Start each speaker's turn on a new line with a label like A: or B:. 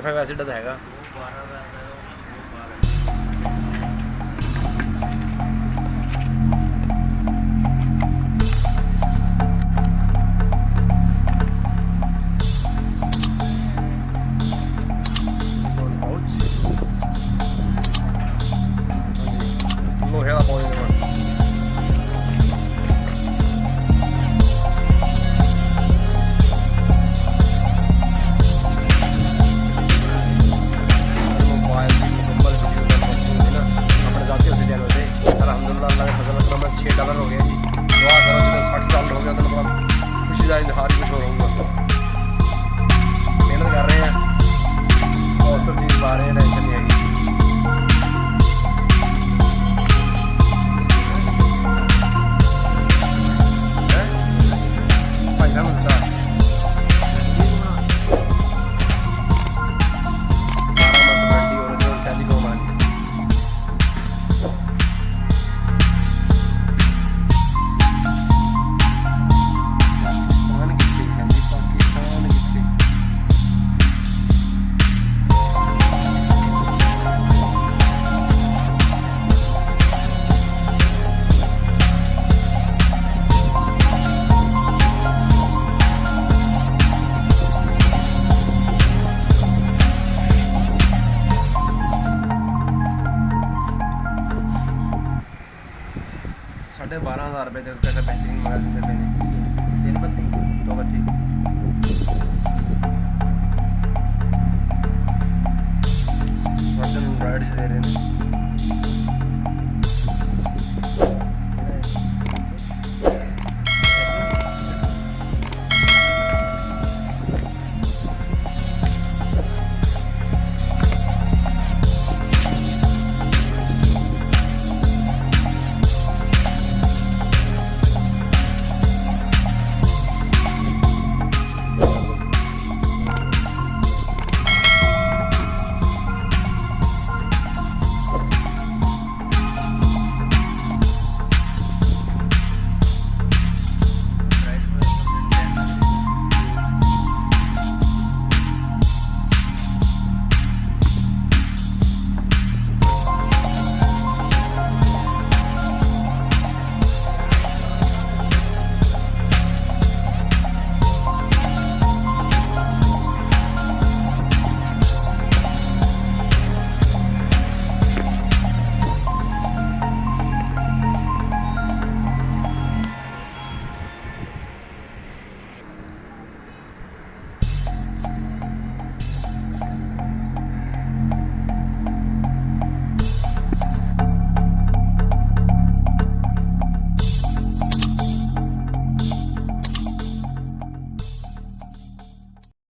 A: Wifi ਵੈਸੇ ਤਾਂ ਹੈਗਾ। ਲੋਹੇ ਵਾਲਾ ਪਾਉ ਦੇਣਾ। $6 हो गया जी। दुआ करो जो $60 हो गया तो मतलब खुशी का इजहार कुछ हो होगा। मेहनत कर रहे हैं और सब चीज़ पा रहे हैं, टेंशन नहीं आएगी। भाई साहब मिलता 12 मंथ गारंटी और जो टेलीकॉम वाली $12,500 ਦੇ ਉੱਤੇ ਬੈਟਰੀ ਮੰਗਾ ਦਿੰਦੇ ਪਏ ਨੇ। 3 ਬੱਤੀ 2 ਬੱਤੀ ਵਰਜਨ ਰਾਈਡਸ ਦੇ ਰਹੇ ਨੇ।